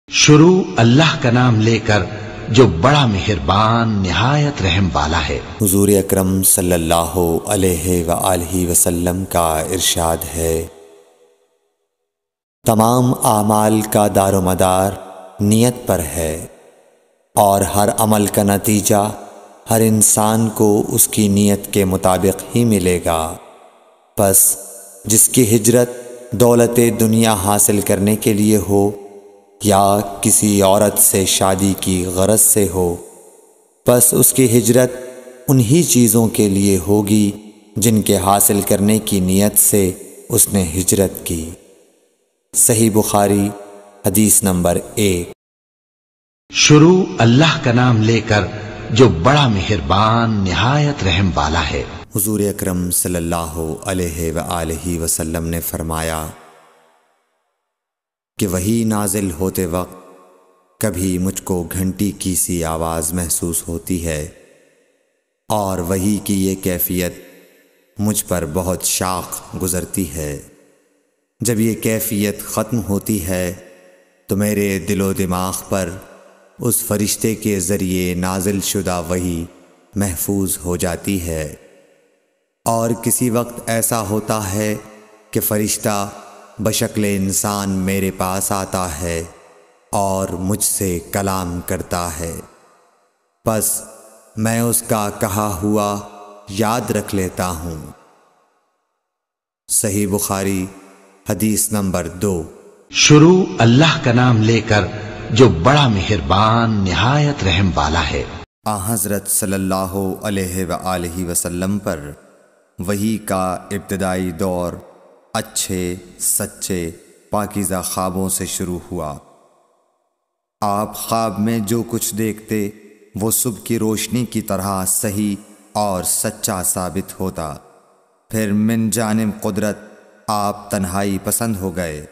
شروع اللہ کا نام لے کر جو بڑا مہربان نہایت رحم والا ہے۔ حضور اکرم صلی اللہ علیہ وآلہ وسلم کا ارشاد ہے، تمام اعمال کا دار و مدار نیت پر ہے، اور ہر عمل کا نتیجہ ہر انسان کو اس کی نیت کے مطابق ہی ملے گا۔ پس جس کی ہجرت دولت دنیا حاصل کرنے کے لیے ہو یا کسی عورت سے شادی کی غرض سے ہو، پس اس کی ہجرت انہی چیزوں کے لیے ہوگی جن کے حاصل کرنے کی نیت سے اس نے ہجرت کی۔ صحیح بخاری حدیث نمبر 1۔ شروع اللہ کا نام لے کر جو بڑا مہربان نہایت رحم والا ہے۔ حضور اکرم صلی اللہ علیہ وآلہ وسلم نے فرمایا کہ وحی نازل ہوتے وقت کبھی مجھ کو گھنٹی کی سی آواز محسوس ہوتی ہے، اور وحی کی یہ کیفیت مجھ پر بہت شاق گزرتی ہے۔ جب یہ کیفیت ختم ہوتی ہے تو میرے دل و دماغ پر اس فرشتے کے ذریعے نازل شدہ وحی محفوظ ہو جاتی ہے، اور کسی وقت ایسا ہوتا ہے کہ فرشتہ بشکل انسان میرے پاس آتا ہے اور مجھ سے کلام کرتا ہے، پس میں اس کا کہا ہوا یاد رکھ لیتا ہوں۔ صحیح بخاری حدیث نمبر 2۔ شروع اللہ کا نام لے کر جو بڑا مہربان نہایت رحم والا ہے۔ حضرت صلی اللہ علیہ وآلہ وسلم پر وحی کا ابتدائی دور اچھے سچے پاکیزہ خوابوں سے شروع ہوا۔ آپ خواب میں جو کچھ دیکھتے وہ صبح کی روشنی کی طرح صحیح اور سچا ثابت ہوتا۔ پھر من جانب قدرت آپ تنہائی پسند ہو گئے،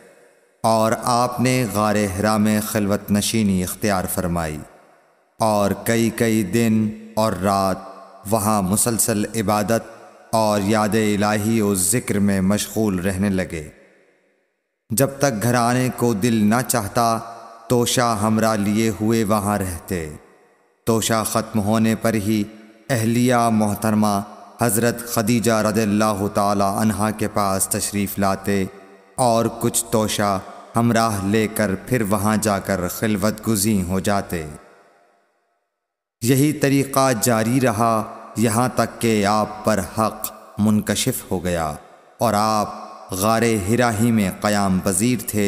اور آپ نے غار حرا میں خلوت نشینی اختیار فرمائی، اور کئی دن اور رات وہاں مسلسل عبادت اور یاد الہی و ذکر میں مشغول رہنے لگے۔ جب تک گھر آنے کو دل نہ چاہتا توشہ ہمراہ لیے ہوئے وہاں رہتے۔ توشہ ختم ہونے پر ہی اہلیہ محترمہ حضرت خدیجہ رضی اللہ تعالی عنہا کے پاس تشریف لاتے، اور کچھ توشہ ہمراہ لے کر پھر وہاں جا کر خلوت گزین ہو جاتے۔ یہی طریقہ جاری رہا یہاں تک کہ آپ پر حق منکشف ہو گیا، اور آپ غار حرا ہی میں قیام پذیر تھے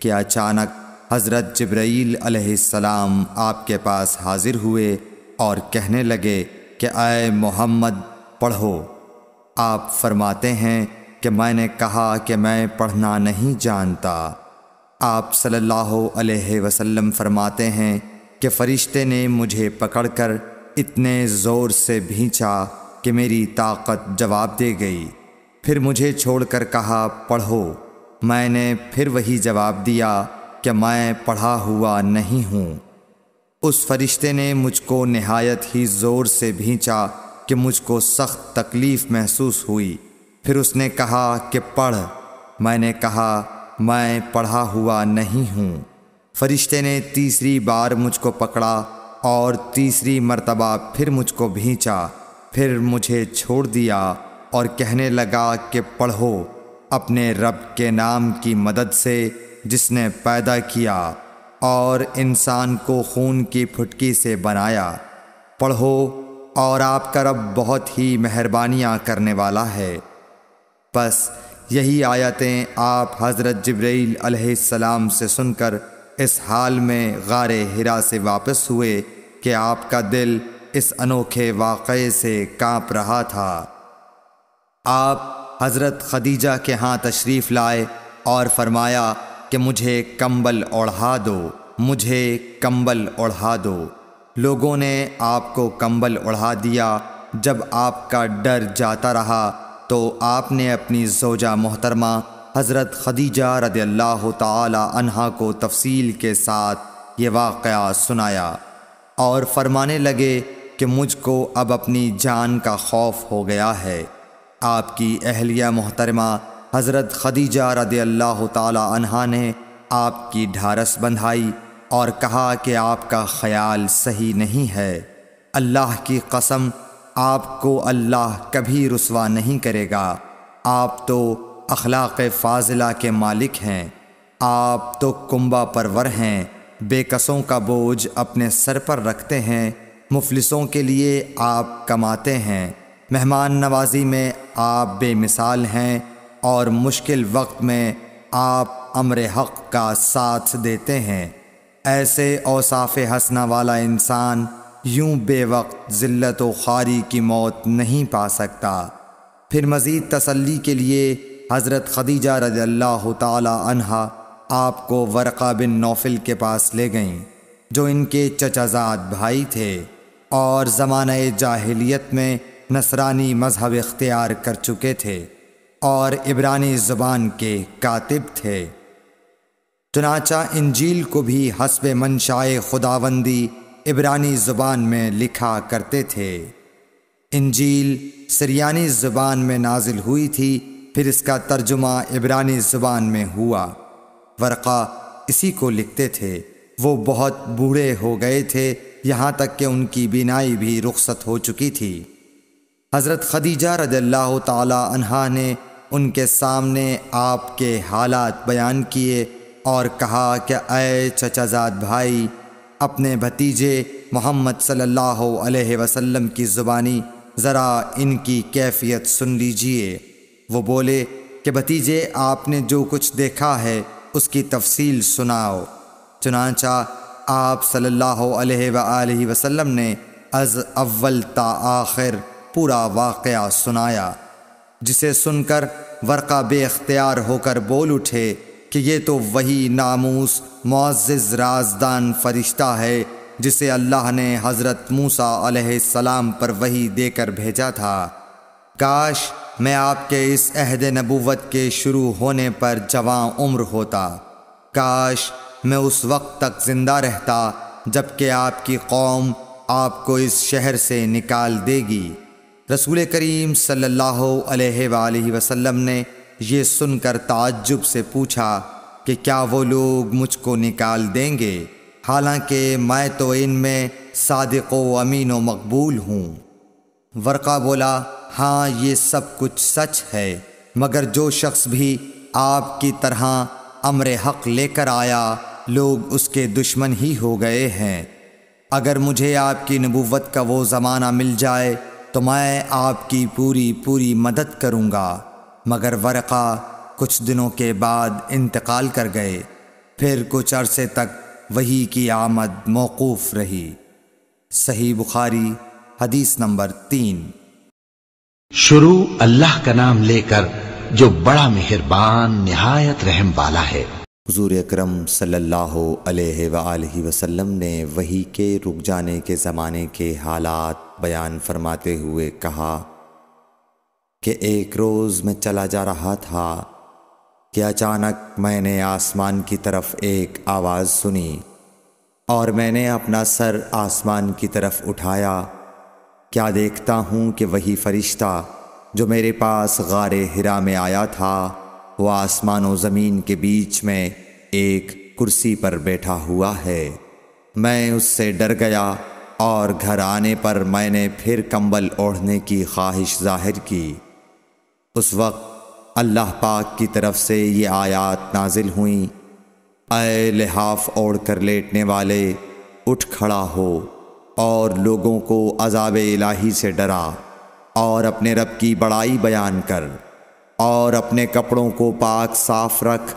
کہ اچانک حضرت جبرائیل علیہ السلام آپ کے پاس حاضر ہوئے اور کہنے لگے کہ اے محمد پڑھو۔ آپ فرماتے ہیں کہ میں نے کہا کہ میں پڑھنا نہیں جانتا۔ آپ صلی اللہ علیہ وسلم فرماتے ہیں کہ فرشتے نے مجھے پکڑ کر اتنے زور سے بھینچا کہ میری طاقت جواب دے گئی۔ پھر مجھے چھوڑ کر کہا پڑھو۔ میں نے پھر وہی جواب دیا کہ میں پڑھا ہوا نہیں ہوں۔ اس فرشتے نے مجھ کو نہایت ہی زور سے بھینچا کہ مجھ کو سخت تکلیف محسوس ہوئی۔ پھر اس نے کہا کہ پڑھ۔ میں نے کہا میں پڑھا ہوا نہیں ہوں۔ فرشتے نے تیسری بار مجھ کو پکڑا اور تیسری مرتبہ پھر مجھ کو بھینچا، پھر مجھے چھوڑ دیا اور کہنے لگا کہ پڑھو اپنے رب کے نام کی مدد سے جس نے پیدا کیا اور انسان کو خون کی پھٹکی سے بنایا۔ پڑھو، اور آپ کا رب بہت ہی مہربانیاں کرنے والا ہے۔ پس یہی آیتیں آپ حضرت جبرائیل علیہ السلام سے سن کر اس حال میں غار حرا سے واپس ہوئے کہ آپ کا دل اس انوکھے واقعے سے کانپ رہا تھا۔ آپ حضرت خدیجہ کے ہاں تشریف لائے اور فرمایا کہ مجھے کمبل اوڑھا دو، مجھے کمبل اوڑھا دو۔ لوگوں نے آپ کو کمبل اوڑھا دیا۔ جب آپ کا ڈر جاتا رہا تو آپ نے اپنی زوجہ محترمہ حضرت خدیجہ رضی اللہ تعالی عنہا کو تفصیل کے ساتھ یہ واقعہ سنایا، اور فرمانے لگے کہ مجھ کو اب اپنی جان کا خوف ہو گیا ہے۔ آپ کی اہلیہ محترمہ حضرت خدیجہ رضی اللہ تعالی عنہا نے آپ کی ڈھارس بندھائی اور کہا کہ آپ کا خیال صحیح نہیں ہے۔ اللہ کی قسم، آپ کو اللہ کبھی رسوا نہیں کرے گا۔ آپ تو اخلاق فاضلہ کے مالک ہیں، آپ تو کنبہ پرور ہیں، بے کسوں کا بوجھ اپنے سر پر رکھتے ہیں، مفلسوں کے لیے آپ کماتے ہیں، مہمان نوازی میں آپ بے مثال ہیں، اور مشکل وقت میں آپ امر حق کا ساتھ دیتے ہیں۔ ایسے اوصاف حسنہ والا انسان یوں بے وقت ذلت و خواری کی موت نہیں پا سکتا۔ پھر مزید تسلی کے لیے حضرت خدیجہ رضی اللہ تعالی عنہا آپ کو ورقہ بن نوفل کے پاس لے گئیں، جو ان کے چچا زاد بھائی تھے اور زمانہ جاہلیت میں نصرانی مذہب اختیار کر چکے تھے اور عبرانی زبان کے کاتب تھے۔ چنانچہ انجیل کو بھی حسب منشائے خداوندی عبرانی زبان میں لکھا کرتے تھے۔ انجیل سریانی زبان میں نازل ہوئی تھی، پھر اس کا ترجمہ عبرانی زبان میں ہوا۔ ورقہ اسی کو لکھتے تھے۔ وہ بہت بوڑھے ہو گئے تھے، یہاں تک کہ ان کی بینائی بھی رخصت ہو چکی تھی۔ حضرت خدیجہ رضی اللہ تعالی عنہا نے ان کے سامنے آپ کے حالات بیان کیے اور کہا کہ اے چچا زاد بھائی، اپنے بھتیجے محمد صلی اللہ علیہ وسلم کی زبانی ذرا ان کی کیفیت سن لیجئے۔ وہ بولے کہ بھتیجے، آپ نے جو کچھ دیکھا ہے اس کی تفصیل سناؤ۔ چنانچہ آپ صلی اللہ علیہ وآلہ وسلم نے از اول تا آخر پورا واقعہ سنایا، جسے سن کر ورقہ بے اختیار ہو کر بول اٹھے کہ یہ تو وہی ناموس معزز رازدان فرشتہ ہے جسے اللہ نے حضرت موسیٰ علیہ السلام پر وحی دے کر بھیجا تھا۔ کاش میں آپ کے اس عہد نبوت کے شروع ہونے پر جوان عمر ہوتا، کاش میں اس وقت تک زندہ رہتا جب کہ آپ کی قوم آپ کو اس شہر سے نکال دے گی۔ رسول کریم صلی اللہ علیہ وآلہ وسلم نے یہ سن کر تعجب سے پوچھا کہ کیا وہ لوگ مجھ کو نکال دیں گے، حالانکہ میں تو ان میں صادق و امین و مقبول ہوں۔ ورقہ بولا، ہاں یہ سب کچھ سچ ہے، مگر جو شخص بھی آپ کی طرح امر حق لے کر آیا، لوگ اس کے دشمن ہی ہو گئے ہیں۔ اگر مجھے آپ کی نبوت کا وہ زمانہ مل جائے تو میں آپ کی پوری مدد کروں گا، مگر ورقہ کچھ دنوں کے بعد انتقال کر گئے۔ پھر کچھ عرصے تک وحی کی آمد موقوف رہی۔ صحیح بخاری حدیث نمبر 3۔ شروع اللہ کا نام لے کر جو بڑا مہربان نہایت رحم والا ہے۔ حضور اکرم صلی اللہ علیہ وآلہ وسلم نے وحی کے رک جانے کے زمانے کے حالات بیان فرماتے ہوئے کہا کہ ایک روز میں چلا جا رہا تھا کہ اچانک میں نے آسمان کی طرف ایک آواز سنی، اور میں نے اپنا سر آسمان کی طرف اٹھایا۔ کیا دیکھتا ہوں کہ وہی فرشتہ جو میرے پاس غار حرا میں آیا تھا، وہ آسمان و زمین کے بیچ میں ایک کرسی پر بیٹھا ہوا ہے۔ میں اس سے ڈر گیا اور گھر آنے پر میں نے پھر کمبل اوڑھنے کی خواہش ظاہر کی۔ اس وقت اللہ پاک کی طرف سے یہ آیات نازل ہوئیں، اے لحاف اوڑھ کر لیٹنے والے، اٹھ کھڑا ہو اور لوگوں کو عذاب الہی سے ڈرا، اور اپنے رب کی بڑائی بیان کر، اور اپنے کپڑوں کو پاک صاف رکھ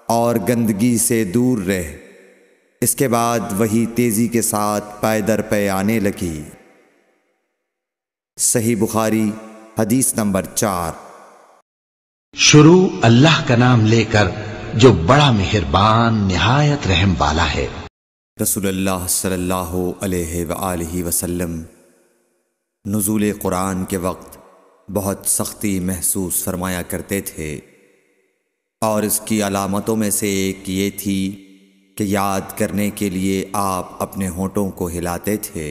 اور گندگی سے دور رہ۔ اس کے بعد وہی تیزی کے ساتھ پے در پے آنے لگی۔ صحیح بخاری حدیث نمبر 4۔ شروع اللہ کا نام لے کر جو بڑا مہربان نہایت رحم والا ہے۔ رسول اللہ صلی اللہ علیہ وآلہ وسلم نزول قرآن کے وقت بہت سختی محسوس فرمایا کرتے تھے، اور اس کی علامتوں میں سے ایک یہ تھی کہ یاد کرنے کے لیے آپ اپنے ہونٹوں کو ہلاتے تھے۔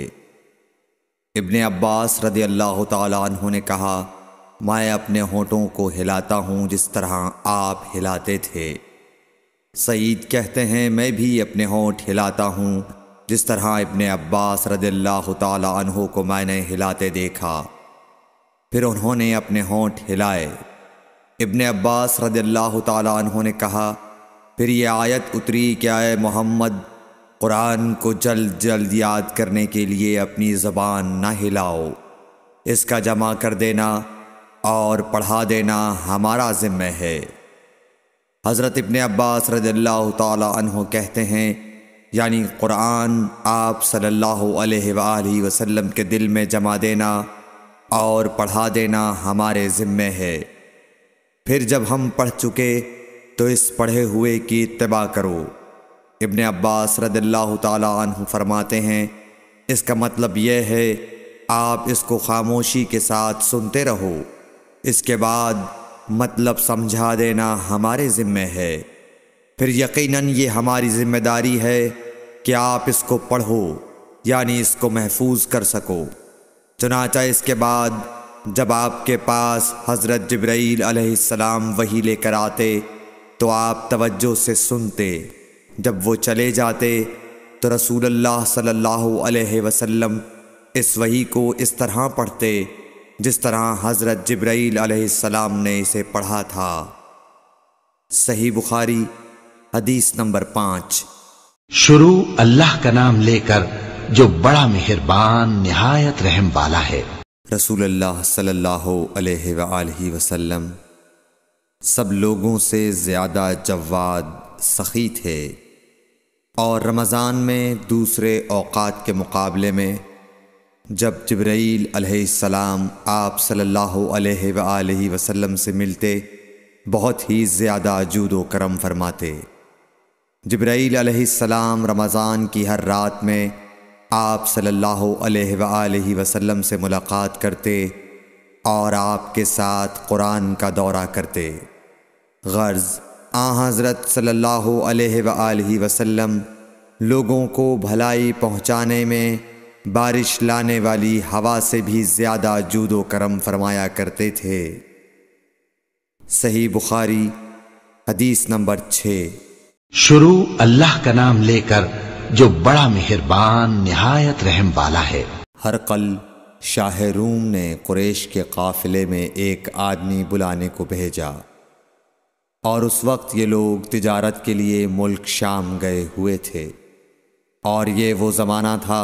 ابن عباس رضی اللہ تعالیٰ عنہ نے کہا، میں اپنے ہونٹوں کو ہلاتا ہوں جس طرح آپ ہلاتے تھے۔ سعید کہتے ہیں میں بھی اپنے ہونٹ ہلاتا ہوں جس طرح ابن عباس رضی اللہ تعالی عنہ کو میں نے ہلاتے دیکھا، پھر انہوں نے اپنے ہونٹ ہلائے۔ ابن عباس رضی اللہ تعالی عنہ نے کہا، پھر یہ آیت اتری کہ اے محمد قرآن کو جلد جلد یاد کرنے کے لیے اپنی زبان نہ ہلاؤ، اس کا جمع کر دینا اور پڑھا دینا ہمارا ذمہ ہے۔ حضرت ابن عباس رضی اللہ تعالی عنہ کہتے ہیں، یعنی قرآن آپ صلی اللہ علیہ وآلہ وسلم کے دل میں جمع دینا اور پڑھا دینا ہمارے ذمہ ہے، پھر جب ہم پڑھ چکے تو اس پڑھے ہوئے کی اتباع کرو۔ ابن عباس رضی اللہ تعالی عنہ فرماتے ہیں، اس کا مطلب یہ ہے آپ اس کو خاموشی کے ساتھ سنتے رہو، اس کے بعد مطلب سمجھا دینا ہمارے ذمہ ہے، پھر یقیناً یہ ہماری ذمہ داری ہے کہ آپ اس کو پڑھو، یعنی اس کو محفوظ کر سکو۔ چنانچہ اس کے بعد جب آپ کے پاس حضرت جبرائیل علیہ السلام وحی لے کر آتے تو آپ توجہ سے سنتے، جب وہ چلے جاتے تو رسول اللہ صلی اللہ علیہ وسلم اس وحی کو اس طرح پڑھتے جس طرح حضرت جبرائیل علیہ السلام نے اسے پڑھا تھا۔ صحیح بخاری حدیث نمبر 5۔ شروع اللہ کا نام لے کر جو بڑا مہربان نہایت رحم والا ہے۔ رسول اللہ صلی اللہ علیہ وآلہ وسلم سب لوگوں سے زیادہ جواد سخی تھے، اور رمضان میں دوسرے اوقات کے مقابلے میں جب جبرائیل علیہ السلام آپ صلی اللہ علیہ وآلہ وسلم سے ملتے بہت ہی زیادہ جود و کرم فرماتے۔ جبرائیل علیہ السلام رمضان کی ہر رات میں آپ صلی اللہ علیہ وآلہ وسلم سے ملاقات کرتے اور آپ کے ساتھ قرآن کا دورہ کرتے۔ غرض حضرت صلی اللہ علیہ وآلہ وسلم لوگوں کو بھلائی پہنچانے میں بارش لانے والی ہوا سے بھی زیادہ جود و کرم فرمایا کرتے تھے۔ صحیح بخاری حدیث نمبر 6۔ شروع اللہ کا نام لے کر جو بڑا مہربان نہایت رحم والا ہے۔ ہرقل شاہ روم نے قریش کے قافلے میں ایک آدمی بلانے کو بھیجا، اور اس وقت یہ لوگ تجارت کے لیے ملک شام گئے ہوئے تھے، اور یہ وہ زمانہ تھا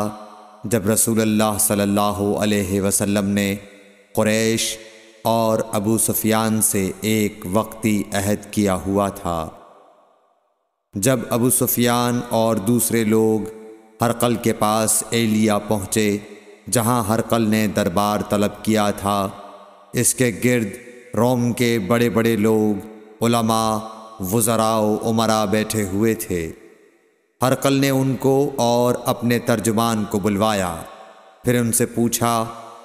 جب رسول اللہ صلی اللہ علیہ وسلم نے قریش اور ابو سفیان سے ایک وقتی عہد کیا ہوا تھا۔ جب ابو سفیان اور دوسرے لوگ ہرقل کے پاس ایلیا پہنچے جہاں ہرقل نے دربار طلب کیا تھا، اس کے گرد روم کے بڑے بڑے لوگ، علماء، وزراء و امراء بیٹھے ہوئے تھے۔ ہرقل نے ان کو اور اپنے ترجمان کو بلوایا، پھر ان سے پوچھا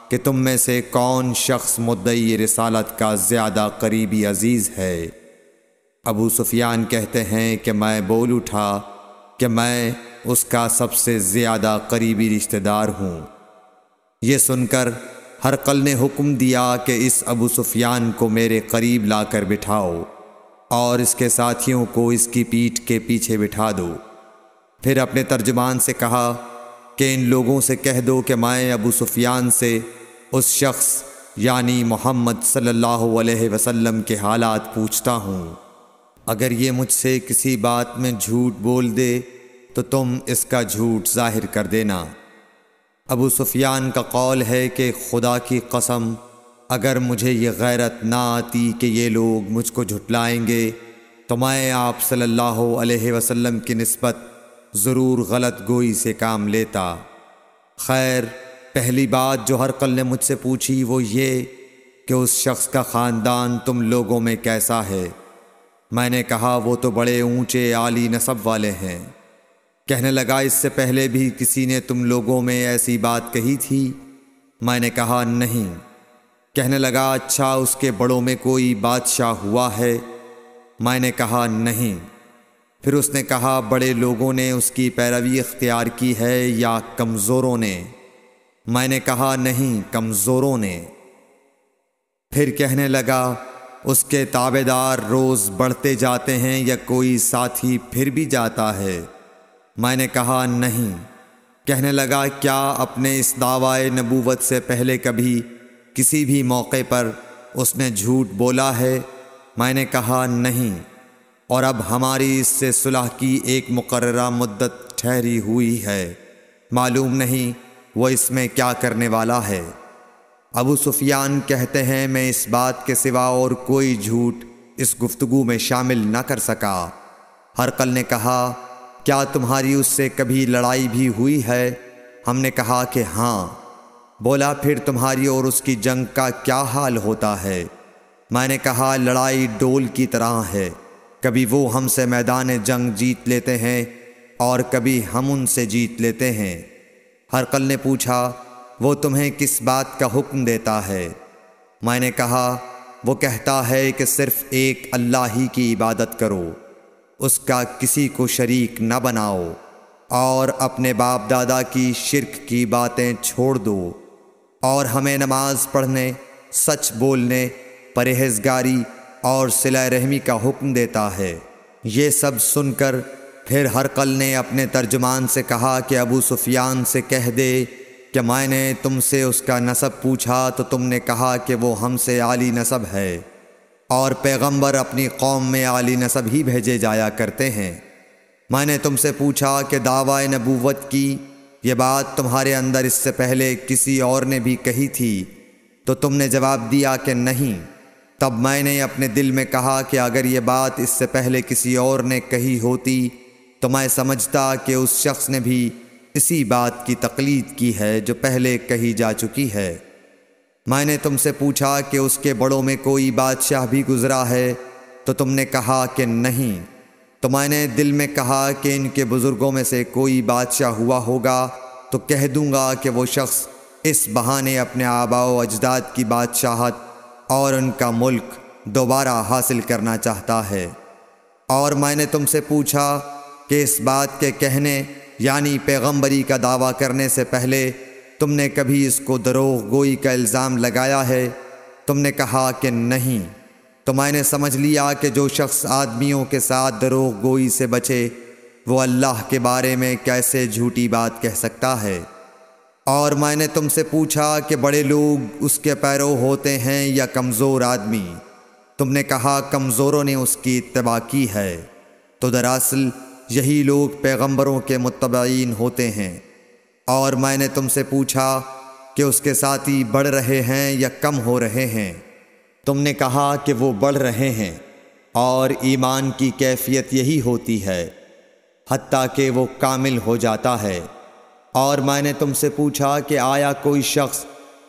کہ تم میں سے کون شخص مدعی رسالت کا زیادہ قریبی عزیز ہے؟ ابو سفیان کہتے ہیں کہ میں بول اٹھا کہ میں اس کا سب سے زیادہ قریبی رشتہ دار ہوں۔ یہ سن کر ہرقل نے حکم دیا کہ اس ابو سفیان کو میرے قریب لا کر بٹھاؤ اور اس کے ساتھیوں کو اس کی پیٹھ کے پیچھے بٹھا دو۔ پھر اپنے ترجمان سے کہا کہ ان لوگوں سے کہہ دو کہ میں ابو سفیان سے اس شخص یعنی محمد صلی اللہ علیہ وسلم کے حالات پوچھتا ہوں، اگر یہ مجھ سے کسی بات میں جھوٹ بول دے تو تم اس کا جھوٹ ظاہر کر دینا۔ ابو سفیان کا قول ہے کہ خدا کی قسم اگر مجھے یہ غیرت نہ آتی کہ یہ لوگ مجھ کو جھٹلائیں گے تو میں آپ صلی اللہ علیہ وسلم کی نسبت ضرور غلط گوئی سے کام لیتا۔ خیر، پہلی بات جو ہرقل نے مجھ سے پوچھی وہ یہ کہ اس شخص کا خاندان تم لوگوں میں کیسا ہے؟ میں نے کہا وہ تو بڑے اونچے عالی نسب والے ہیں۔ کہنے لگا اس سے پہلے بھی کسی نے تم لوگوں میں ایسی بات کہی تھی؟ میں نے کہا نہیں۔ کہنے لگا اچھا اس کے بڑوں میں کوئی بادشاہ ہوا ہے؟ میں نے کہا نہیں۔ پھر اس نے کہا بڑے لوگوں نے اس کی پیروی اختیار کی ہے یا کمزوروں نے؟ میں نے کہا نہیں، کمزوروں نے۔ پھر کہنے لگا اس کے تابعدار روز بڑھتے جاتے ہیں یا کوئی ساتھی پھر بھی جاتا ہے؟ میں نے کہا نہیں۔ کہنے لگا کیا اپنے اس دعوی نبوت سے پہلے کبھی کسی بھی موقع پر اس نے جھوٹ بولا ہے؟ میں نے کہا نہیں، اور اب ہماری اس سے صلح کی ایک مقررہ مدت ٹھہری ہوئی ہے، معلوم نہیں وہ اس میں کیا کرنے والا ہے۔ ابو سفیان کہتے ہیں میں اس بات کے سوا اور کوئی جھوٹ اس گفتگو میں شامل نہ کر سکا۔ ہرقل نے کہا کیا تمہاری اس سے کبھی لڑائی بھی ہوئی ہے؟ ہم نے کہا کہ ہاں۔ بولا پھر تمہاری اور اس کی جنگ کا کیا حال ہوتا ہے؟ میں نے کہا لڑائی ڈول کی طرح ہے، کبھی وہ ہم سے میدان جنگ جیت لیتے ہیں اور کبھی ہم ان سے جیت لیتے ہیں۔ ہرقل نے پوچھا وہ تمہیں کس بات کا حکم دیتا ہے؟ میں نے کہا وہ کہتا ہے کہ صرف ایک اللہ ہی کی عبادت کرو، اس کا کسی کو شریک نہ بناؤ، اور اپنے باپ دادا کی شرک کی باتیں چھوڑ دو، اور ہمیں نماز پڑھنے، سچ بولنے، پرہیزگاری اور صلہ رحمی کا حکم دیتا ہے۔ یہ سب سن کر پھر ہرقل نے اپنے ترجمان سے کہا کہ ابو سفیان سے کہہ دے کہ میں نے تم سے اس کا نسب پوچھا تو تم نے کہا کہ وہ ہم سے عالی نسب ہے، اور پیغمبر اپنی قوم میں عالی نسب ہی بھیجے جایا کرتے ہیں۔ میں نے تم سے پوچھا کہ دعوی نبوت کی یہ بات تمہارے اندر اس سے پہلے کسی اور نے بھی کہی تھی؟ تو تم نے جواب دیا کہ نہیں۔ تب میں نے اپنے دل میں کہا کہ اگر یہ بات اس سے پہلے کسی اور نے کہی ہوتی تو میں سمجھتا کہ اس شخص نے بھی اسی بات کی تقلید کی ہے جو پہلے کہی جا چکی ہے۔ میں نے تم سے پوچھا کہ اس کے بڑوں میں کوئی بادشاہ بھی گزرا ہے تو تم نے کہا کہ نہیں۔ تو میں نے دل میں کہا کہ ان کے بزرگوں میں سے کوئی بادشاہ ہوا ہوگا تو کہہ دوں گا کہ وہ شخص اس بہانے اپنے آباء و اجداد کی بادشاہت اور ان کا ملک دوبارہ حاصل کرنا چاہتا ہے۔ اور میں نے تم سے پوچھا کہ اس بات کے کہنے یعنی پیغمبری کا دعویٰ کرنے سے پہلے تم نے کبھی اس کو دروغ گوئی کا الزام لگایا ہے؟ تم نے کہا کہ نہیں۔ تو میں نے سمجھ لیا کہ جو شخص آدمیوں کے ساتھ دروغ گوئی سے بچے وہ اللہ کے بارے میں کیسے جھوٹی بات کہہ سکتا ہے۔ اور میں نے تم سے پوچھا کہ بڑے لوگ اس کے پیرو ہوتے ہیں یا کمزور آدمی؟ تم نے کہا کمزوروں نے اس کی اتباع کی ہے۔ تو دراصل یہی لوگ پیغمبروں کے متبعین ہوتے ہیں۔ اور میں نے تم سے پوچھا کہ اس کے ساتھی بڑھ رہے ہیں یا کم ہو رہے ہیں؟ تم نے کہا کہ وہ بڑھ رہے ہیں، اور ایمان کی کیفیت یہی ہوتی ہے حتیٰ کہ وہ کامل ہو جاتا ہے۔ اور میں نے تم سے پوچھا کہ آیا کوئی شخص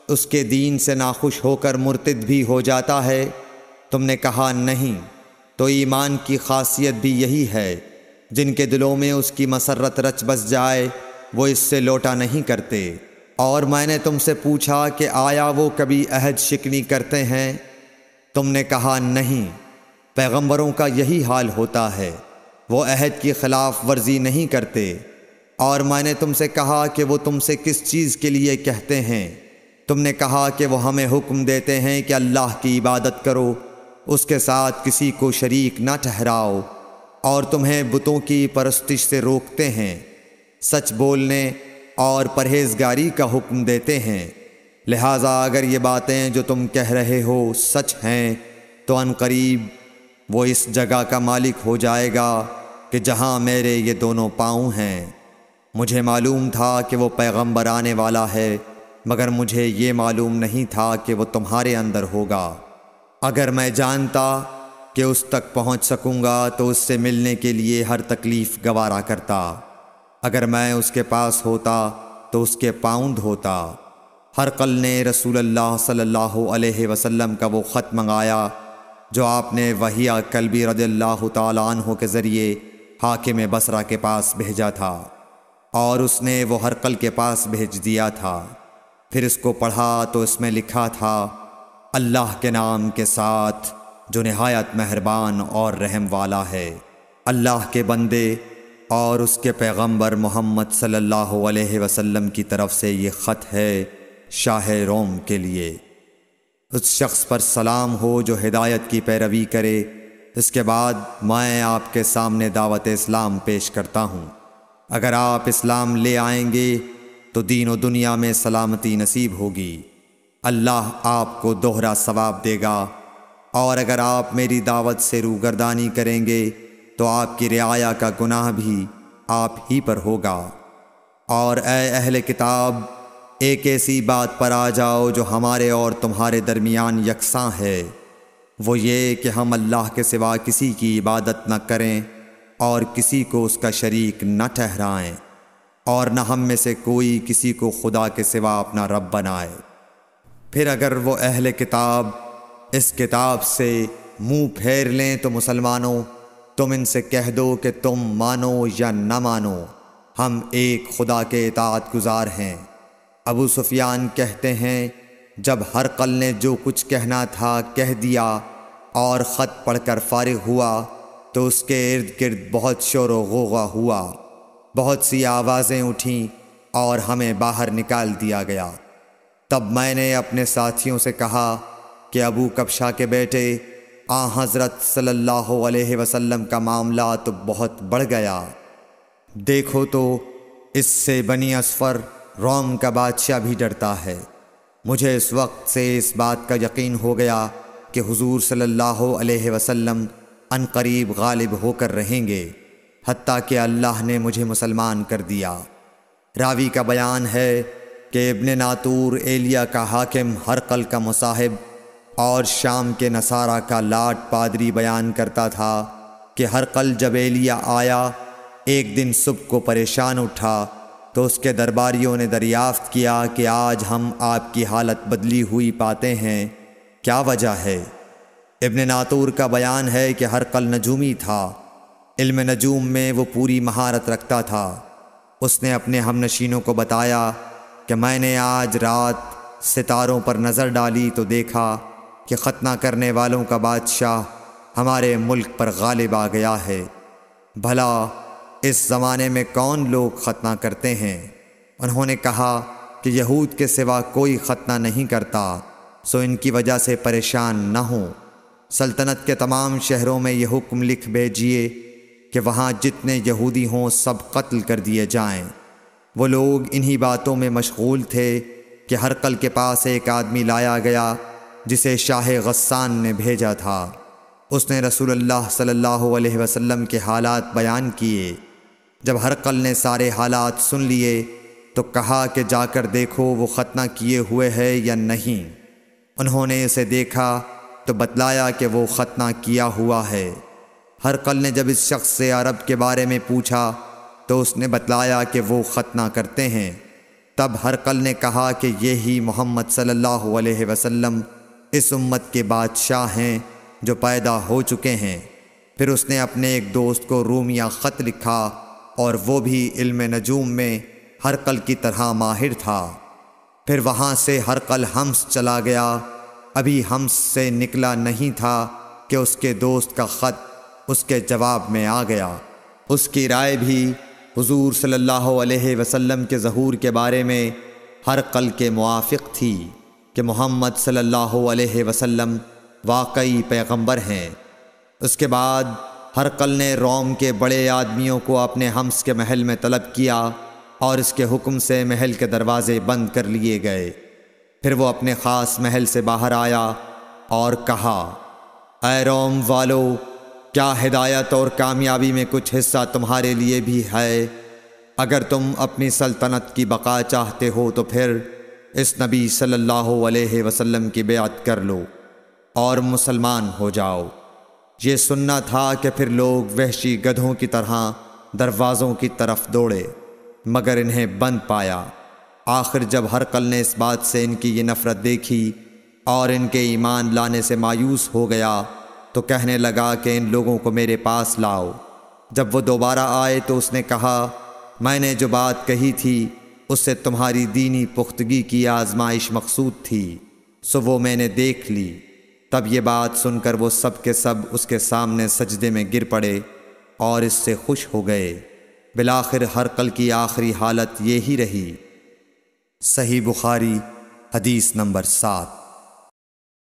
اس کے دین سے ناخوش ہو کر مرتد بھی ہو جاتا ہے؟ تم نے کہا نہیں۔ تو ایمان کی خاصیت بھی یہی ہے، جن کے دلوں میں اس کی مسرت رچ بس جائے وہ اس سے لوٹا نہیں کرتے۔ اور میں نے تم سے پوچھا کہ آیا وہ کبھی عہد شکنی کرتے ہیں؟ تم نے کہا نہیں۔ پیغمبروں کا یہی حال ہوتا ہے، وہ عہد کی خلاف ورزی نہیں کرتے۔ اور میں نے تم سے کہا کہ وہ تم سے کس چیز کے لیے کہتے ہیں؟ تم نے کہا کہ وہ ہمیں حکم دیتے ہیں کہ اللہ کی عبادت کرو، اس کے ساتھ کسی کو شریک نہ ٹھہراؤ، اور تمہیں بتوں کی پرستش سے روکتے ہیں، سچ بولنے اور پرہیزگاری کا حکم دیتے ہیں۔ لہٰذا اگر یہ باتیں جو تم کہہ رہے ہو سچ ہیں تو ان قریب وہ اس جگہ کا مالک ہو جائے گا کہ جہاں میرے یہ دونوں پاؤں ہیں۔ مجھے معلوم تھا کہ وہ پیغمبر آنے والا ہے، مگر مجھے یہ معلوم نہیں تھا کہ وہ تمہارے اندر ہوگا۔ اگر میں جانتا کہ اس تک پہنچ سکوں گا تو اس سے ملنے کے لیے ہر تکلیف گوارا کرتا۔ اگر میں اس کے پاس ہوتا تو اس کے پاؤں دھوتا۔ ہرقل نے رسول اللہ صلی اللہ علیہ وسلم کا وہ خط منگایا جو آپ نے وحیہ کلبی رضی اللہ تعالیٰ عنہ کے ذریعے حاکم بصرہ کے پاس بھیجا تھا، اور اس نے وہ ہرقل کے پاس بھیج دیا تھا۔ پھر اس کو پڑھا تو اس میں لکھا تھا، اللہ کے نام کے ساتھ جو نہایت مہربان اور رحم والا ہے۔ اللہ کے بندے اور اس کے پیغمبر محمد صلی اللہ علیہ وسلم کی طرف سے یہ خط ہے شاہ روم کے لیے۔ اس شخص پر سلام ہو جو ہدایت کی پیروی کرے۔ اس کے بعد میں آپ کے سامنے دعوت اسلام پیش کرتا ہوں۔ اگر آپ اسلام لے آئیں گے تو دین و دنیا میں سلامتی نصیب ہوگی، اللہ آپ کو دوہرا ثواب دے گا، اور اگر آپ میری دعوت سے روگردانی کریں گے تو آپ کی رعایا کا گناہ بھی آپ ہی پر ہوگا۔ اور اے اہل کتاب، ایک ایسی بات پر آ جاؤ جو ہمارے اور تمہارے درمیان یکساں ہے، وہ یہ کہ ہم اللہ کے سوا کسی کی عبادت نہ کریں اور کسی کو اس کا شریک نہ ٹھہرائیں، اور نہ ہم میں سے کوئی کسی کو خدا کے سوا اپنا رب بنائے۔ پھر اگر وہ اہل کتاب اس کتاب سے منہ پھیر لیں تو مسلمانوں، تم ان سے کہہ دو کہ تم مانو یا نہ مانو، ہم ایک خدا کے اطاعت گزار ہیں۔ ابو سفیان کہتے ہیں، جب ہرقل نے جو کچھ کہنا تھا کہہ دیا اور خط پڑھ کر فارغ ہوا تو اس کے ارد گرد بہت شور و غوغا ہوا، بہت سی آوازیں اٹھیں اور ہمیں باہر نکال دیا گیا۔ تب میں نے اپنے ساتھیوں سے کہا کہ ابو کبشہ کے بیٹے حضرت صلی اللہ علیہ وسلم کا معاملہ تو بہت بڑھ گیا، دیکھو تو اس سے بنی اصفر روم کا بادشاہ بھی ڈرتا ہے۔ مجھے اس وقت سے اس بات کا یقین ہو گیا کہ حضور صلی اللہ علیہ وسلم ان قریب غالب ہو کر رہیں گے، حتیٰ کہ اللہ نے مجھے مسلمان کر دیا۔ راوی کا بیان ہے کہ ابن ناطور ایلیا کا حاکم ہرقل کا مصاحب اور شام کے نصارہ کا لاٹ پادری بیان کرتا تھا کہ ہرقل جب ایلیا آیا ایک دن صبح کو پریشان اٹھا تو اس کے درباریوں نے دریافت کیا کہ آج ہم آپ کی حالت بدلی ہوئی پاتے ہیں، کیا وجہ ہے؟ ابن ناطور کا بیان ہے کہ ہرقل نجومی تھا، علم نجوم میں وہ پوری مہارت رکھتا تھا۔ اس نے اپنے ہم نشینوں کو بتایا کہ میں نے آج رات ستاروں پر نظر ڈالی تو دیکھا کہ ختنہ کرنے والوں کا بادشاہ ہمارے ملک پر غالب آ گیا ہے۔ بھلا اس زمانے میں کون لوگ ختنہ کرتے ہیں؟ انہوں نے کہا کہ یہود کے سوا کوئی ختنہ نہیں کرتا، سو ان کی وجہ سے پریشان نہ ہوں۔ سلطنت کے تمام شہروں میں یہ حکم لکھ بھیجیے کہ وہاں جتنے یہودی ہوں سب قتل کر دیے جائیں۔ وہ لوگ انہی باتوں میں مشغول تھے کہ ہرقل کے پاس ایک آدمی لایا گیا جسے شاہ غسان نے بھیجا تھا۔ اس نے رسول اللہ صلی اللہ علیہ وسلم کے حالات بیان کیے۔ جب ہرقل نے سارے حالات سن لیے تو کہا کہ جا کر دیکھو وہ ختنہ کیے ہوئے ہے یا نہیں۔ انہوں نے اسے دیکھا تو بتلایا کہ وہ ختنہ کیا ہوا ہے۔ ہرقل نے جب اس شخص سے عرب کے بارے میں پوچھا تو اس نے بتلایا کہ وہ ختنہ کرتے ہیں۔ تب ہرقل نے کہا کہ یہی محمد صلی اللہ علیہ وسلم اس امت کے بادشاہ ہیں جو پیدا ہو چکے ہیں۔ پھر اس نے اپنے ایک دوست کو رومیہ خط لکھا اور وہ بھی علم نجوم میں ہرقل کی طرح ماہر تھا۔ پھر وہاں سے ہرقل حمص چلا گیا۔ ابھی حمص سے نکلا نہیں تھا کہ اس کے دوست کا خط اس کے جواب میں آ گیا۔ اس کی رائے بھی حضور صلی اللہ علیہ وسلم کے ظہور کے بارے میں ہرقل کے موافق تھی کہ محمد صلی اللہ علیہ وسلم واقعی پیغمبر ہیں۔ اس کے بعد ہرقل نے روم کے بڑے آدمیوں کو اپنے حمص کے محل میں طلب کیا اور اس کے حکم سے محل کے دروازے بند کر لیے گئے۔ پھر وہ اپنے خاص محل سے باہر آیا اور کہا، اے روم والو، کیا ہدایت اور کامیابی میں کچھ حصہ تمہارے لیے بھی ہے؟ اگر تم اپنی سلطنت کی بقا چاہتے ہو تو پھر اس نبی صلی اللہ علیہ وسلم کی بیعت کر لو اور مسلمان ہو جاؤ۔ یہ سننا تھا کہ پھر لوگ وحشی گدھوں کی طرح دروازوں کی طرف دوڑے، مگر انہیں بند پایا۔ آخر جب ہرقل نے اس بات سے ان کی یہ نفرت دیکھی اور ان کے ایمان لانے سے مایوس ہو گیا تو کہنے لگا کہ ان لوگوں کو میرے پاس لاؤ۔ جب وہ دوبارہ آئے تو اس نے کہا، میں نے جو بات کہی تھی اس سے تمہاری دینی پختگی کی آزمائش مقصود تھی، سو وہ میں نے دیکھ لی۔ تب یہ بات سن کر وہ سب کے سب اس کے سامنے سجدے میں گر پڑے اور اس سے خوش ہو گئے۔ بالآخر ہرقل کی آخری حالت یہی رہی۔ صحیح بخاری حدیث نمبر 7۔